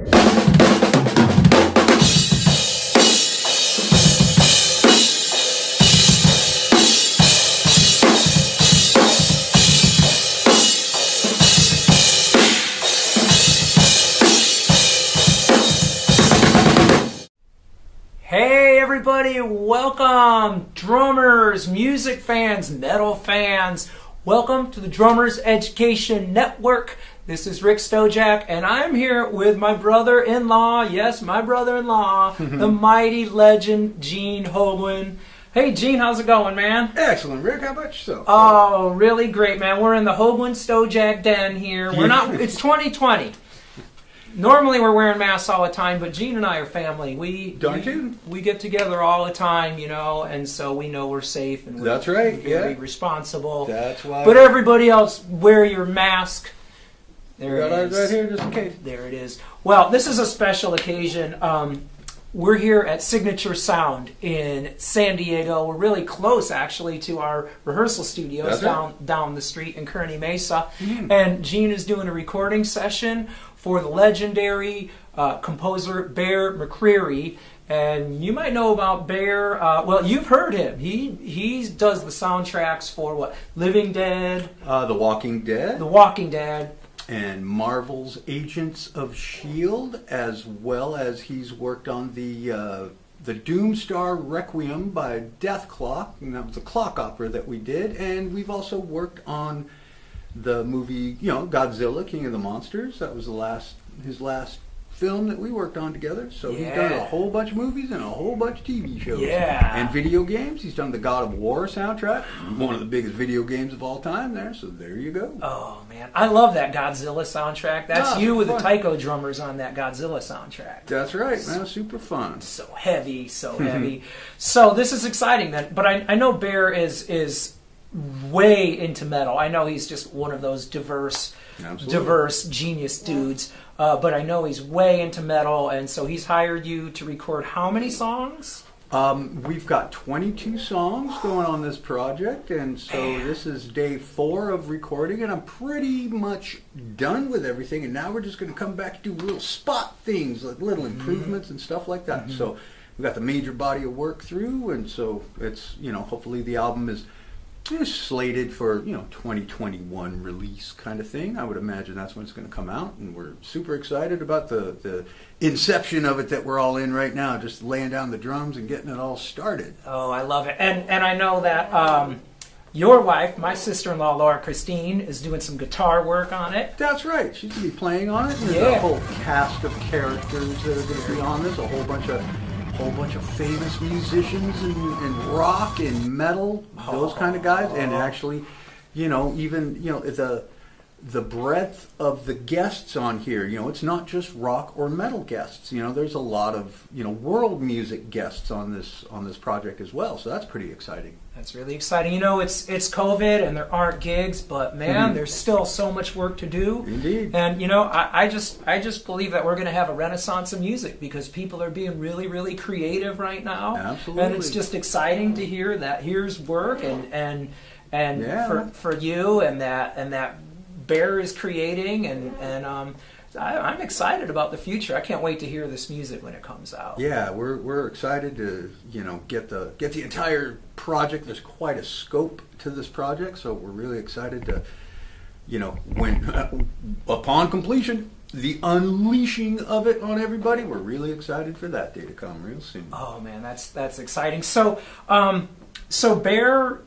Hey everybody, welcome drummers, music fans, metal fans. Welcome to the Drummers Education Network. This is Rick Stojak and I'm here with my brother-in-law, yes, my brother-in-law, the mighty legend Gene Hoglan. Hey Gene, how's it going, man? Excellent, Rick. How about yourself? Oh, really great, man. We're in the Hoglan Stojak den here. We're not, it's 2020. Normally we're wearing masks all the time, but Gene and I are family. We get together all the time, you know, and so we know we're safe and we're very responsible. That's why. But everybody else, wear your mask. There it is. Right here, just in case. There it is. Well, this is a special occasion. We're here at Signature Sound in San Diego. We're really close, actually, to our rehearsal studios down the street in Kearney Mesa. And Gene is doing a recording session for the legendary composer Bear McCreary. And you might know about Bear. Well, you've heard him. He does the soundtracks for what? Living Dead? The Walking Dead. The Walking Dead. And Marvel's Agents of S.H.I.E.L.D., as well as he's worked on the Doomstar Requiem by Death Clock, and that was a clock opera that we did. And we've also worked on the movie, you know, Godzilla, King of the Monsters. That was his last film that we worked on together. So he's done a whole bunch of movies and a whole bunch of TV shows. Yeah. And video games. He's done the God of War soundtrack, one of the biggest video games of all time there. So there you go. Oh, man. I love that Godzilla soundtrack. That's you with the taiko drummers on that Godzilla soundtrack. That's right, man. Super fun. So heavy, so heavy. So this is exciting then. But I know Bear is way into metal. I know he's just one of those diverse genius dudes. But I know he's way into metal, and so he's hired you to record how many songs? We've got 22 songs going on this project, and so this is day 4 of recording, and I'm pretty much done with everything, and now we're just going to come back and do little spot things, like little improvements and stuff like that. So we've got the major body of work through, and so it's, you know, hopefully the album is slated for, you know, 2021 release kind of thing. I would imagine that's when it's going to come out, and we're super excited about the inception of it that we're all in right now, just laying down the drums and getting it all started. Oh, I love it. And I know that your wife, my sister-in-law Laura Christine, is doing some guitar work on it. That's right. She's going to be playing on it. And there's a whole cast of characters that are going to be on this, a whole bunch of famous musicians and rock and metal, those kind of guys, and actually, you know, even, you know, the breadth of the guests on here, you know, it's not just rock or metal guests. You know, there's a lot of, you know, world music guests on this project as well. So that's pretty exciting. That's really exciting. You know, it's COVID and there aren't gigs, but man, there's still so much work to do. Indeed. And you know, I just believe that we're going to have a renaissance of music because people are being really, really creative right now. Absolutely. And it's just exciting to hear that here's work and for you and that Bear is creating and I'm excited about the future. I can't wait to hear this music when it comes out. Yeah, we're excited to, you know, get the entire project. There's quite a scope to this project, so we're really excited to, you know, when upon completion, the unleashing of it on everybody. We're really excited for that day to come real soon. Oh man, that's exciting. So Bear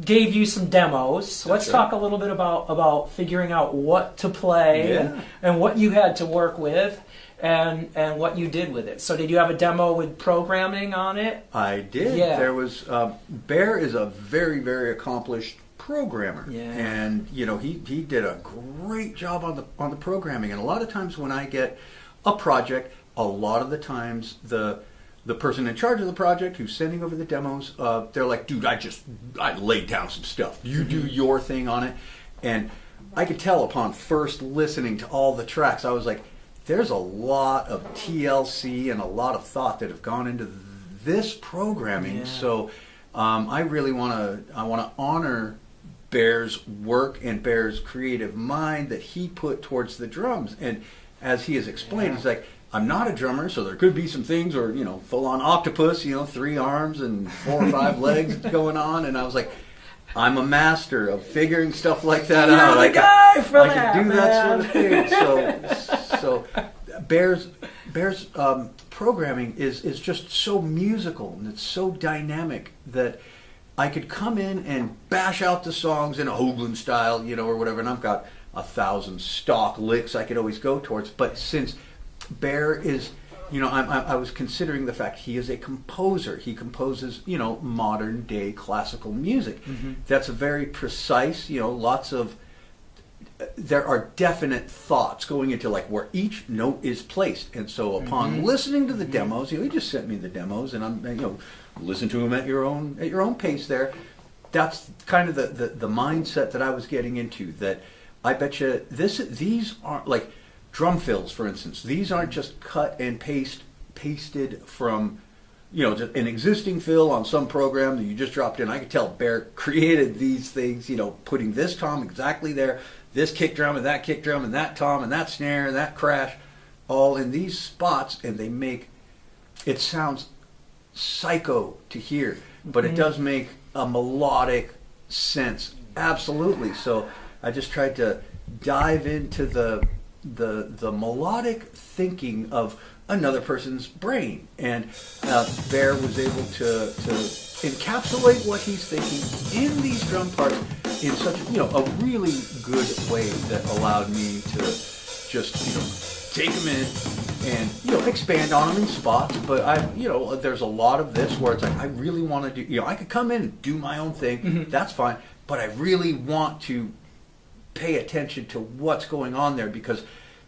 gave you some demos. So let's talk a little bit about figuring out what to play and what you had to work with and what you did with it. So did you have a demo with programming on it? I did. Yeah. There was Bear is a very, very accomplished programmer. Yeah. And you know, he did a great job on the programming. And a lot of times when I get a project, a lot of the times the person in charge of the project who's sending over the demos, they're like, dude, I laid down some stuff. You do your thing on it. And I could tell upon first listening to all the tracks, I was like, there's a lot of TLC and a lot of thought that have gone into this programming. Yeah. So I really want to honor Bear's work and Bear's creative mind that he put towards the drums. And as he has explained, he's like, I'm not a drummer, so there could be some things, or full on octopus, 3 arms and 4 or 5 legs going on, and I was like, I'm a master of figuring stuff like that out. You're the guy for I that, can do man. that sort of thing. So Bear's programming is just so musical, and it's so dynamic that I could come in and bash out the songs in a Hoglan style, or whatever, and I've got 1,000 stock licks I could always go towards. But since Bear is, I was considering the fact he is a composer. He composes, modern day classical music. That's a very precise, there are definite thoughts going into like where each note is placed. And so upon listening to the demos, he just sent me the demos, and I'm, listen to them at your own pace there. That's kind of the mindset that I was getting into, that I bet you these aren't like drum fills, for instance. These aren't just cut and pasted from, an existing fill on some program that you just dropped in. I could tell Bear created these things, putting this tom exactly there, this kick drum and that kick drum and that tom and that snare and that crash, all in these spots, and they make it sounds psycho to hear, but it does make a melodic sense, absolutely. So I just tried to dive into the melodic thinking of another person's brain, and Bear was able to encapsulate what he's thinking in these drum parts in such a really good way that allowed me to just take them in and expand on them in spots. But there's a lot of this where it's like I really want to do, I could come in and do my own thing, that's fine, but I really want to pay attention to what's going on there, because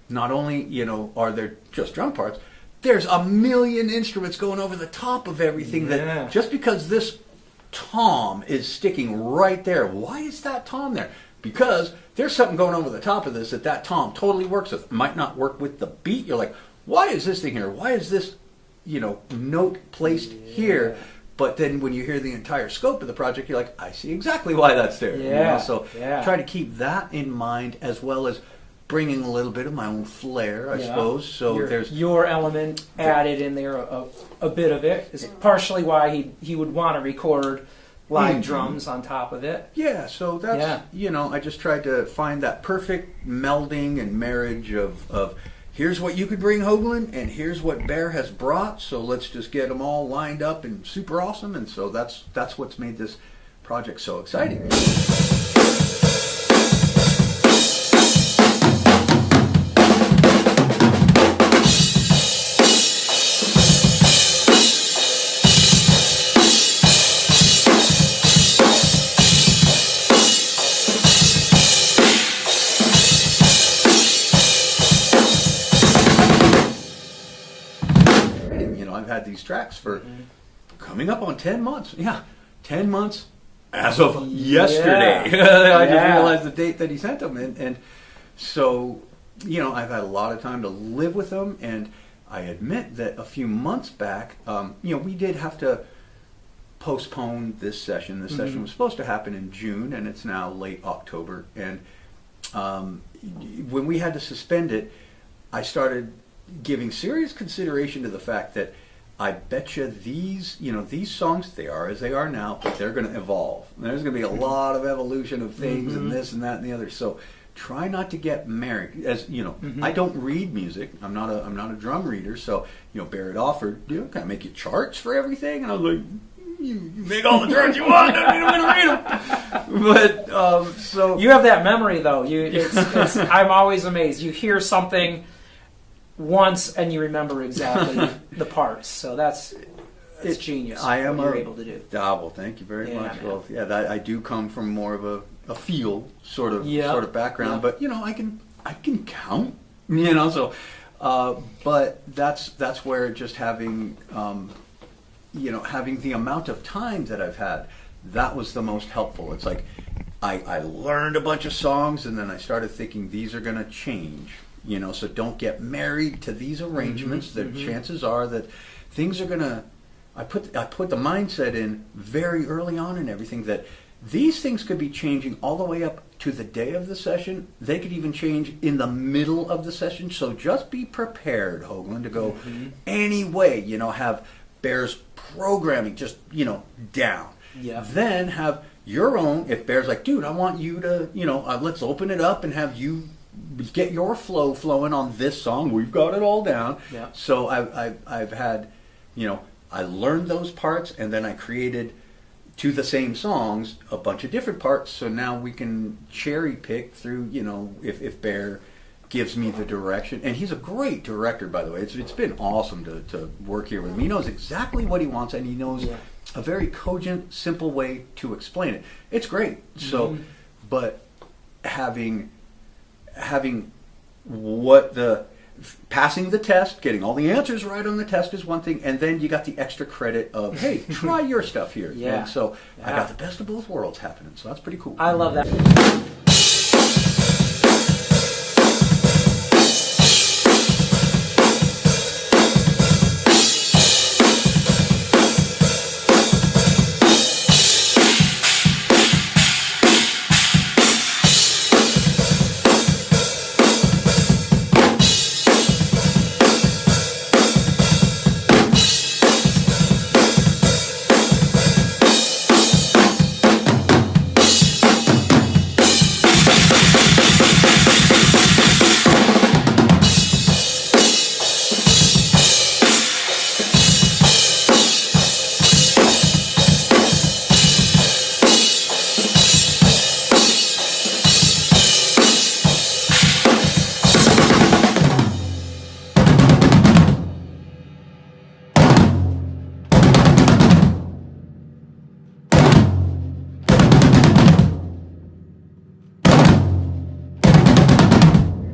not only are there just drum parts, there's a million instruments going over the top of everything. That just because this tom is sticking right there, why is that tom there? Because there's something going over the top of this that tom totally works with. Might not work with the beat. You're like, why is this thing here? Why is this note placed here? But then when you hear the entire scope of the project, you're like, I see exactly why that's there. So try to keep that in mind, as well as bringing a little bit of my own flair, I suppose. So there's your element added in there. A bit of it is partially why he would want to record live drums on top of it. Yeah. So that's I just tried to find that perfect melding and marriage of here's what you could bring, Hoglan, and here's what Bear has brought. So let's just get them all lined up and super awesome. And so that's what's made this project so exciting. I've had these tracks for coming up on 10 months. 10 months as of yesterday. I just realized the date that he sent them. And so, I've had a lot of time to live with them. And I admit that a few months back, we did have to postpone this session. This session was supposed to happen in June, and it's now late October. And when we had to suspend it, I started giving serious consideration to the fact that I bet you these songs, they are as they are now, but they're going to evolve. There's going to be a lot of evolution of things and this and that and the other. So try not to get married. As I don't read music. I'm not a drum reader. So Bear had offered, can I make you charts for everything? And I was like, you make all the drums you want. I don't even read them. But so you have that memory though. It's I'm always amazed. You hear something once and you remember exactly the parts. So it's genius. I am what you're able to do. Well, thank you very much. Man. Well, I do come from more of a feel sort of background, but I can count. So but that's where just having having the amount of time that I've had, that was the most helpful. It's like I learned a bunch of songs, and then I started thinking these are going to change. So don't get married to these arrangements. The chances are that things are gonna. I put the mindset in very early on in everything that these things could be changing all the way up to the day of the session. They could even change in the middle of the session. So just be prepared, Hoglan, to go any way. You know, have Bear's programming just, you know, down. Yeah. Then have your own. If Bear's like, dude, I want you to, you know, let's open it up and have you get your flow flowing on this song. We've got it all down. Yeah. So I've had, you know, I learned those parts and then I created to the same songs a bunch of different parts. So now we can cherry pick through, you know, if Bear gives me the direction. And he's a great director, by the way. It's been awesome to work here with him. He knows exactly what he wants, and he knows a very cogent, simple way to explain it. It's great. So, but having what the passing the test, getting all the answers right on the test is one thing, and then you got the extra credit of, hey, try your stuff here. Yeah. And so I got the best of both worlds happening. So that's pretty cool. I love that.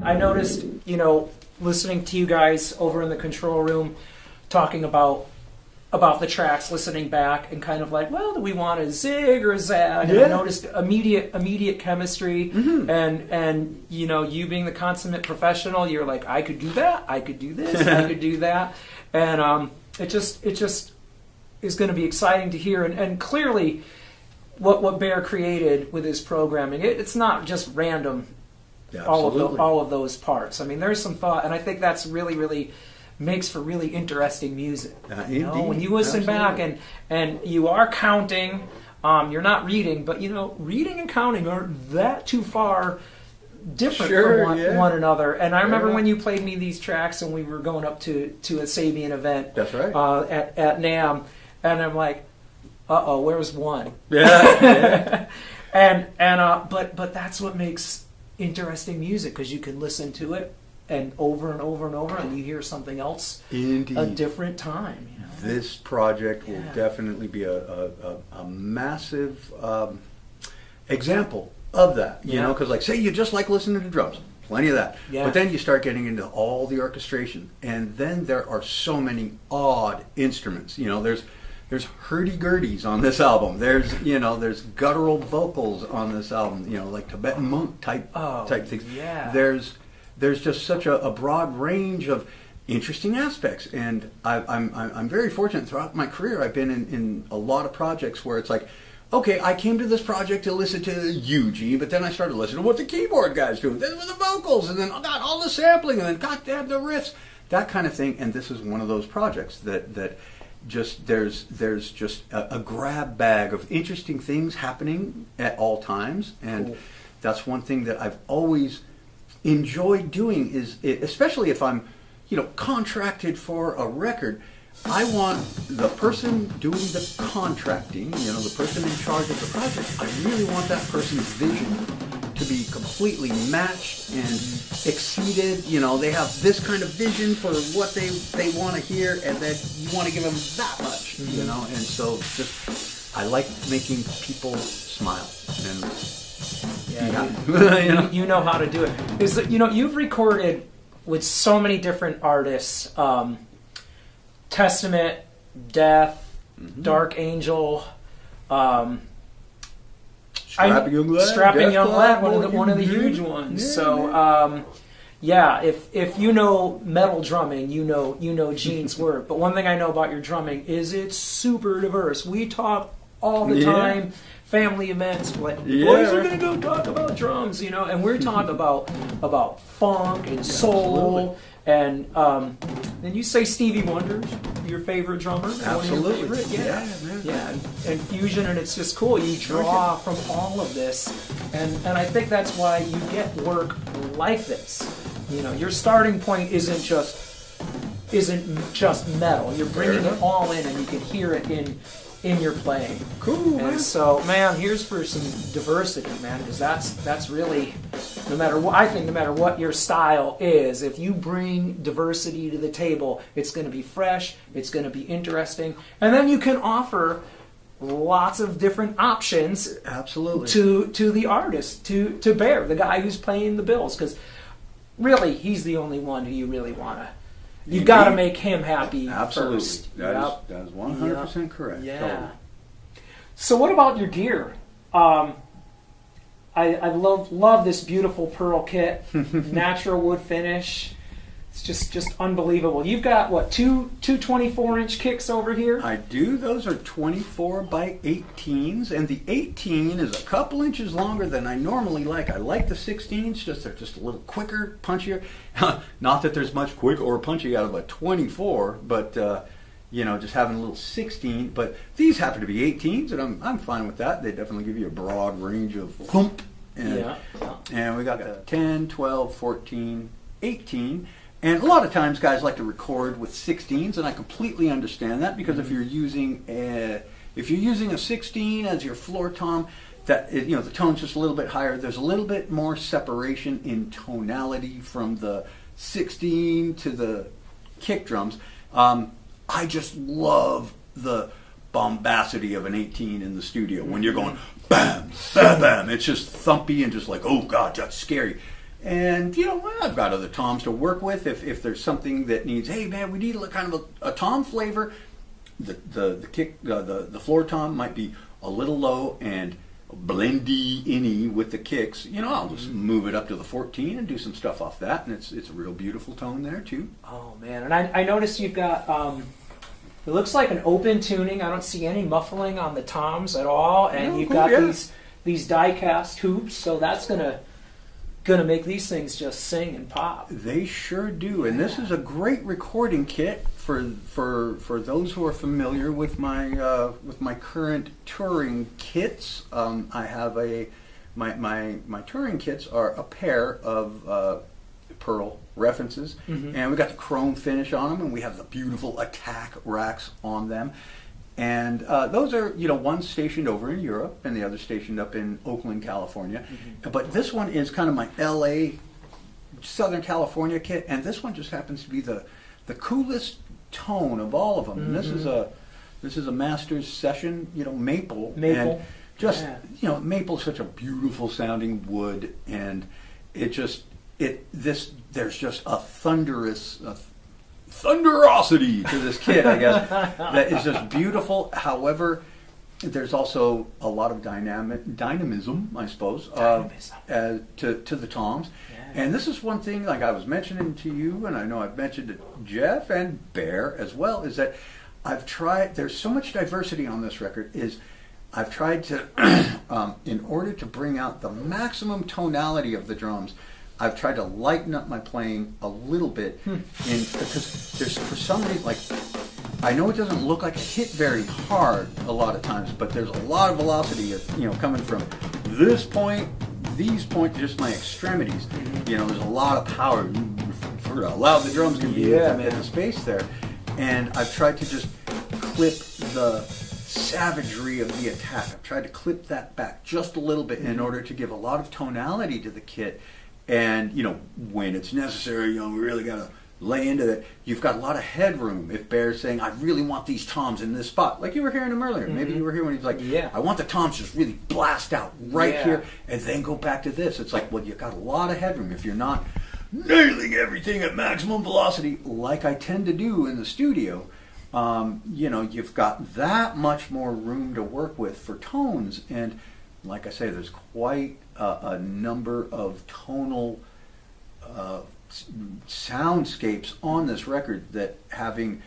I noticed, you know, listening to you guys over in the control room talking about the tracks, listening back and kind of like, well, do we want a zig or a zag? And I noticed immediate chemistry, and you know, you being the consummate professional, you're like, I could do that, I could do this, I could do that, and it just is going to be exciting to hear, and clearly what Bear created with his programming, it's not just random. Yeah, all of those parts. I mean, there's some thought, and I think that's really makes for really interesting music. You know, when you listen back and you are counting, you're not reading, but you know, reading and counting aren't that too far different from one another. And I remember when you played me these tracks, and we were going up to a Sabian event. That's right. At NAMM, and I'm like, where's one? Yeah. But that's what makes interesting music, because you can listen to it and over and over and over, and you hear something else. Indeed. A different time. You know? This project will definitely be a massive example of that. You know, because like, say you just like listening to drums, plenty of that. Yeah. But then you start getting into all the orchestration, and then there are so many odd instruments. You know, there's hurdy-gurdies on this album. There's guttural vocals on this album. You know, like Tibetan monk type things. Yeah. There's just such a broad range of interesting aspects, and I'm very fortunate throughout my career. I've been in a lot of projects where it's like, okay, I came to this project to listen to you, Gene, but then I started listening to what the keyboard guy's doing. Then with the vocals, and then I got all the sampling, and then goddamn the riffs, that kind of thing. And this is one of those projects that just there's just a grab bag of interesting things happening at all times, and that's one thing that I've always enjoyed doing. Is especially if I'm, you know, contracted for a record, I want the person doing the contracting, you know, the person in charge of the project, I really want that person's vision to be completely matched and exceeded. You know, they have this kind of vision for what they want to hear, and then you want to give them that much, you know. And so just, I like making people smile. And you know how to do it. Is that, you know, you've recorded with so many different artists, Testament, Death, Dark Angel, Strapping Young Lad, one of the huge ones. If you know metal drumming, you know Gene's work. But one thing I know about your drumming is it's super diverse. We talk all the time family events, like boys are gonna go talk about drums, and we're talking about funk and soul, and then you say Stevie Wonder's your favorite drummer, absolutely, one of your favorite? Yeah, and fusion, and it's just cool. You draw from all of this, and I think that's why you get work like this. Your starting point isn't just metal. You're bringing it all in, and you can hear it in your playing. Cool, man. And so, man, here's for some diversity, man, because that's really, no matter what your style is, if you bring diversity to the table, it's going to be fresh, it's going to be interesting, and then you can offer lots of different options. Absolutely. To the artist, to Bear, the guy who's playing the bills, because really, he's the only one who you really want to. You've got to make him happy. Absolutely. First. That is 100% correct. Yeah. Totally. So what about your gear? I love this beautiful pearl kit, natural wood finish. It's just unbelievable. You've got what, two 24-inch kicks over here? I do. Those are 24 by 18s, and the 18 is a couple inches longer than I normally like. I like the 16s, they're just a little quicker, punchier. Not that there's much quick or punchy out of a 24, but just having a little 16. But these happen to be 18s, and I'm fine with that. They definitely give you a broad range of thump. And we got the 10, 12, 14, 18. And a lot of times guys like to record with 16s, and I completely understand that, because if you're using a 16 as your floor tom, the tone's just a little bit higher. There's a little bit more separation in tonality from the 16 to the kick drums. I just love the bombacity of an 18 in the studio when you're going bam, bam, bam. It's just thumpy and just like, oh God, that's scary. And I've got other toms to work with. If there's something that needs, hey man, we need kind of a tom flavor. The kick, the floor tom might be a little low and blendy inny with the kicks. I'll just move it up to the 14 and do some stuff off that, and it's a real beautiful tone there too. Oh man, and I noticed you've got it looks like an open tuning. I don't see any muffling on the toms at all, and you've got these die cast hoops, so that's gonna make these things just sing and pop. They sure do, and this is a great recording kit for those who are familiar with my current touring kits. I have my touring kits are a pair of pearl references, and we got the chrome finish on them, and we have the beautiful attack racks on them. And those are, one stationed over in Europe and the other stationed up in Oakland, California. But this one is kind of my LA, Southern California kit, and this one just happens to be the coolest tone of all of them. And this is a Masters Session, maple. Maple. And maple is such a beautiful sounding wood, and there's just a thunderosity to this kit, I guess, that is just beautiful. However, there's also a lot of dynamism, I suppose, to the toms. Yeah. And this is one thing, like I was mentioning to you, and I know I've mentioned to Jeff and Bear as well, is that I've tried, there's so much diversity on this record, I've tried to, in order to bring out the maximum tonality of the drums, I've tried to lighten up my playing a little bit, because there's, for some reason, like, I know it doesn't look like it hit very hard a lot of times, but there's a lot of velocity, coming from this point, these points, just my extremities. There's a lot of power. For how loud the drums can be in the space there. And I've tried to just clip the savagery of the attack. I've tried to clip that back just a little bit in order to give a lot of tonality to the kit. And, when it's necessary, we really got to lay into that. You've got a lot of headroom. If Bear's saying, I really want these toms in this spot, like you were hearing him earlier. Maybe you were here when he's like, I want the toms just really blast out right here and then go back to this. It's like, well, you've got a lot of headroom. If you're not nailing everything at maximum velocity, like I tend to do in the studio, you've got that much more room to work with for tones. And like I say, there's quite a number of tonal soundscapes on this record that having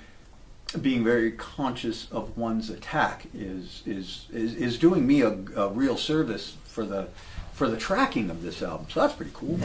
being very conscious of one's attack is doing me a real service for the tracking of this album. So that's pretty cool.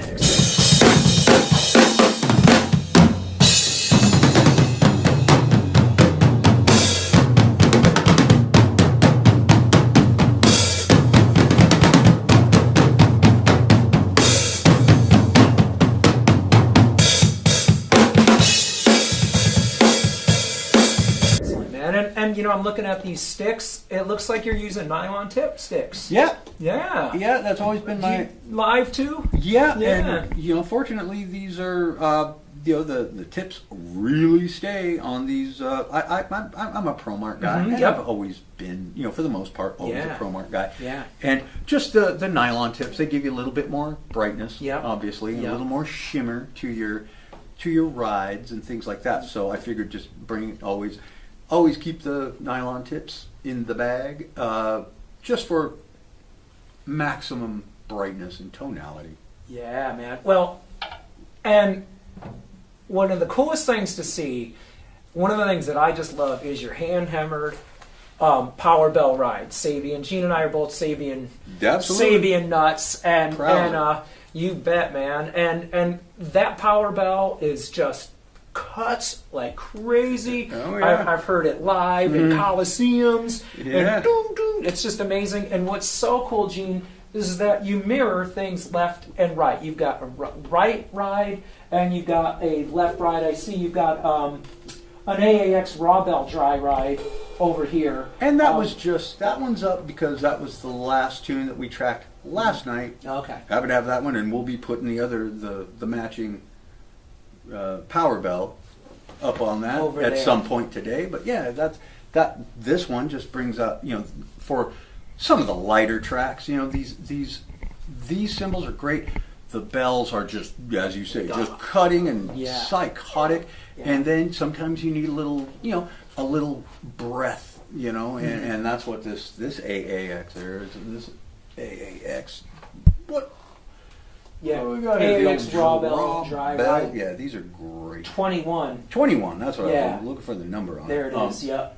And you know, I'm looking at these sticks. It looks like you're using nylon tip sticks. Yeah. Yeah. Yeah, that's always been my... Live too? Yeah, Yeah. and you know, fortunately, these are you know, the tips really stay on these. I'm a ProMark guy, and yep. I've always been, you know, for the most part, always a ProMark guy. Yeah. And just the nylon tips, they give you a little bit more brightness, Yep. obviously, and Yep. a little more shimmer to your rides and things like that. So I figured just always keep the nylon tips in the bag, just for maximum brightness and tonality. Yeah, man. Well, and one of the coolest things to see, one of the things that I just love is your hand-hammered power bell ride. Sabian. Gene and I are both Sabian. Absolutely. Sabian nuts, and you bet, man. And that power bell is just cuts like crazy. Oh, yeah. I've heard it live in coliseums. Yeah. And doom, doom. It's just amazing. And what's so cool, Gene, is that you mirror things left and right. You've got a right ride and you've got a left ride. I see you've got an AAX raw bell dry ride over here. And that that one's up because that was the last tune that we tracked last night. Okay. Happy to have that one, and we'll be putting the matching power bell up on that Over at there. some point today. But yeah, this one just brings up, you know, for some of the lighter tracks, you know, these cymbals are great. The bells are just, as you say, just cutting and psychotic. Yeah. And then sometimes you need a little breath, you know, and that's what this AAX there is. This AAX, what? Yeah, we got AAX raw bell dry ride. Yeah, these are great. 21. 21, that's what I was looking for, the number on there it. There it is, yep.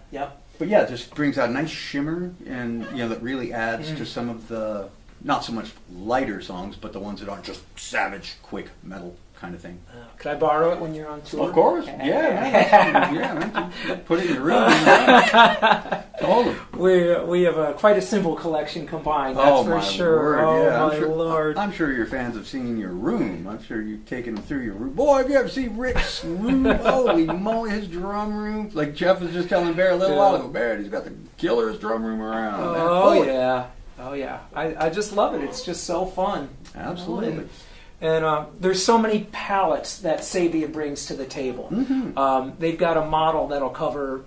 But yeah, it just brings out a nice shimmer, and you know, that really adds to some of the, not so much lighter songs, but the ones that aren't just savage, quick metal kind of thing. Could I borrow it when you're on tour? Of course, man. Put it in your room. Totally. We have quite a cymbal collection combined, that's for sure. Lord. I'm sure your fans have seen your room. I'm sure you've taken them through your room. Boy, have you ever seen Rick's room? Holy moly, his drum room. Like Jeff was just telling Bear a little while ago, Bear, he's got the killerest drum room around. Oh, yeah. I just love it. It's just so fun. Absolutely. And there's so many palettes that Sabian brings to the table. They've got a model that'll cover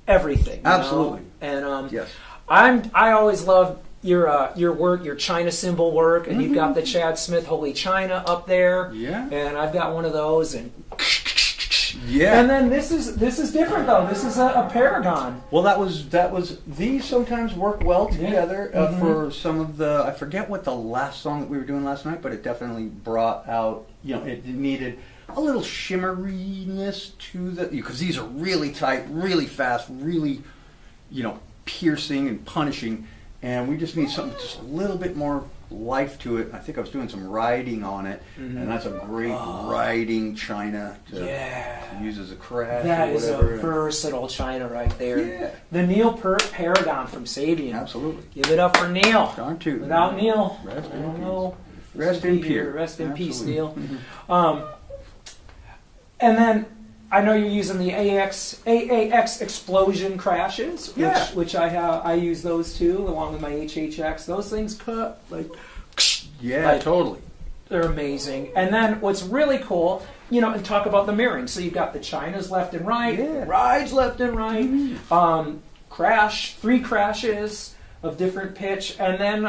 everything. Absolutely. And yes. I always love your work, your China cymbal work, and you've got the Chad Smith Holy China up there. Yeah. And I've got one of those, and yeah. And then this is different though. This is a Paragon. Well, that was these sometimes work well together for some of the. I forget what the last song that we were doing last night, but it definitely brought out. You know, it needed a little shimmeriness to the, because these are really tight, really fast, really, you know, piercing and punishing, and we just need something just a little bit more life to it. I think I was doing some riding on it, and that's a great riding China to use as a crash. That or is a whatever. Versatile China right there. Yeah. The Neil Paragon from Sabian. Absolutely. Give it up for Neil. Darn tootin'. Without Neil, Rest I in don't peace. know. Rest in peace. Rest in peace, Neil. Mm-hmm. And then I know you're using the AAX explosion crashes, which I use those too, along with my HHX. Those things cut like totally. They're amazing. And then what's really cool, you know, and talk about the mirroring. So you've got the Chinas left and right, rides left and right, crash, 3 crashes of different pitch, and then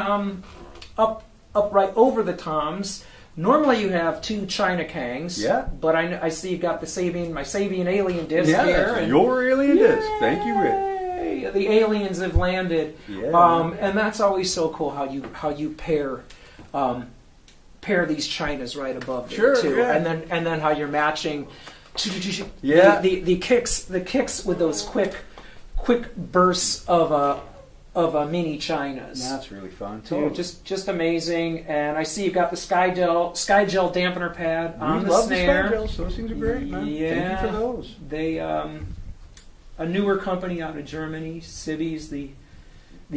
up right over the toms. Normally you have 2 China Kangs, but I see you got my Sabian alien disc here. That's your alien disc. Thank you, Rick. The aliens have landed, and that's always so cool how you pair these Chinas right above there too, and then how you're matching Yeah. The kicks with those quick bursts of a mini Chinas. That's really fun too. too. Just amazing. And I see you've got the Sky Gel dampener pad on the snare. We love the Sky Gels. Those things are great, man. Yeah. Thank you for those. They a newer company out of Germany. Sibby's the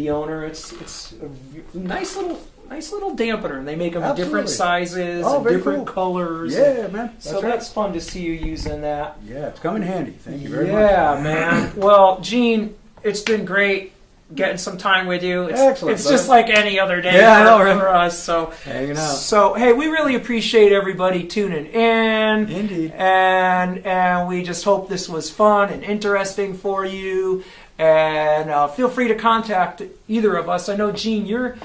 owner. It's a nice little dampener, and they make them in different sizes and different colors. Yeah, man. That's fun to see you using that. Yeah, it's come in handy. Thank you very much. Yeah, man. Well, Gene, it's been great getting some time with you. It's just like any other day for us. So hanging out. So hey, we really appreciate everybody tuning in. Indeed. And we just hope this was fun and interesting for you. And feel free to contact either of us. I know, Gene, you're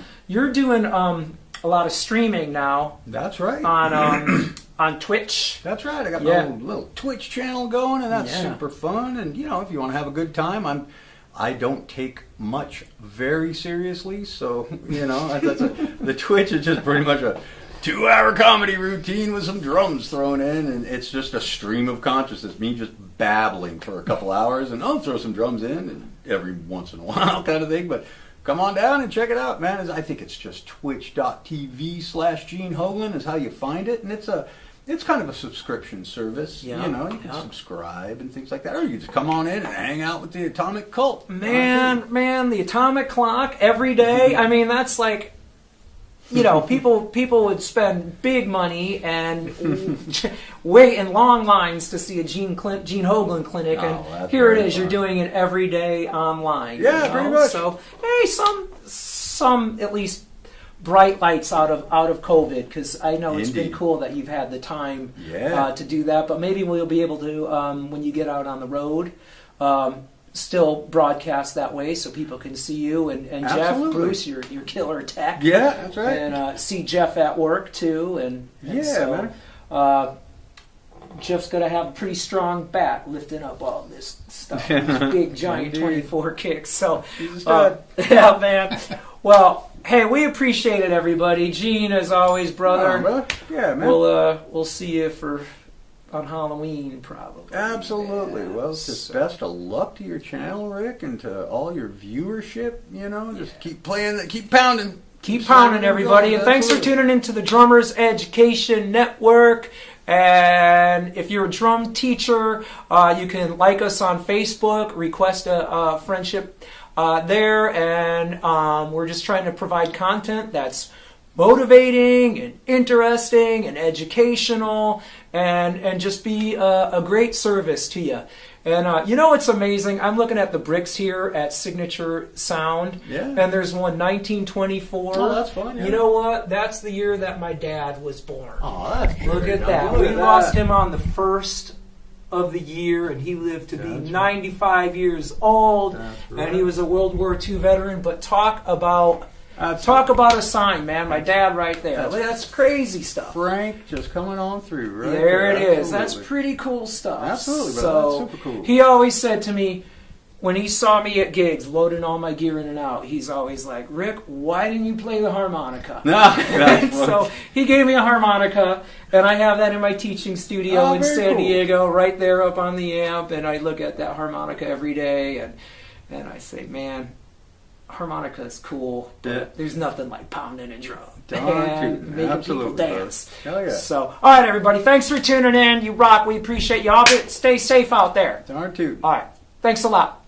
doing a lot of streaming now. That's right. On Twitch. That's right. I got my own little Twitch channel going, and that's super fun. And if you want to have a good time, I don't take much very seriously, so the Twitch is just pretty much a 2-hour comedy routine with some drums thrown in, and it's just a stream of consciousness, me just babbling for a couple hours, and I'll throw some drums in and every once in a while kind of thing. But come on down and check it out, man. I think it's just twitch.tv/Gene Hoglan is how you find it, and it's kind of a subscription service. You can subscribe and things like that. Or you just come on in and hang out with the Atomic Cult. Man, the Atomic Clock every day. I mean, that's like, people would spend big money and wait in long lines to see a Gene Hoglan clinic. And here it is. You're doing it every day online. Yeah, pretty much. So, hey, some at least bright lights out of COVID, because I know it's been cool that you've had the time to do that. But maybe we'll be able to, when you get out on the road, still broadcast that way so people can see you and Jeff, Bruce, your killer tech. Yeah, that's right. And see Jeff at work too. And man. Jeff's going to have a pretty strong back lifting up all this stuff. These big, giant 24 kicks. So, yeah, man. Well, hey, we appreciate it, everybody. Gene, as always, brother. Yeah, man. We'll see you on Halloween, probably. Absolutely. Well, just best of luck to your channel, Rick, and to all your viewership. Just keep playing, keep pounding. Keep pounding, everybody. And thanks for tuning into the Drummers Education Network. And if you're a drum teacher, you can like us on Facebook, request a friendship there, and we're just trying to provide content that's motivating and interesting and educational, and just be a great service to you. And it's amazing. I'm looking at the bricks here at Signature Sound, and there's one 1924. Oh, that's fun. Yeah. You know what? That's the year that my dad was born. Oh, that's look at that. We lost him on the 1st of the year, and he lived to be 95 years old, and he was a World War II veteran. But talk about a sign, man. My dad right there. That's crazy stuff. Frank just coming on through, right? There it is. That's pretty cool stuff. Absolutely, brother. So that's super cool. He always said to me, when he saw me at gigs loading all my gear in and out, he's always like, Rick, why didn't you play the harmonica? So he gave me a harmonica, and I have that in my teaching studio in San Diego, right there up on the amp, and I look at that harmonica every day, and I say, man, harmonica is cool, but there's nothing like pounding a drum and making people dance. Hell yeah. So, all right, everybody, thanks for tuning in. You rock. We appreciate you all. Stay safe out there. Darn tootin'. All right. Thanks a lot.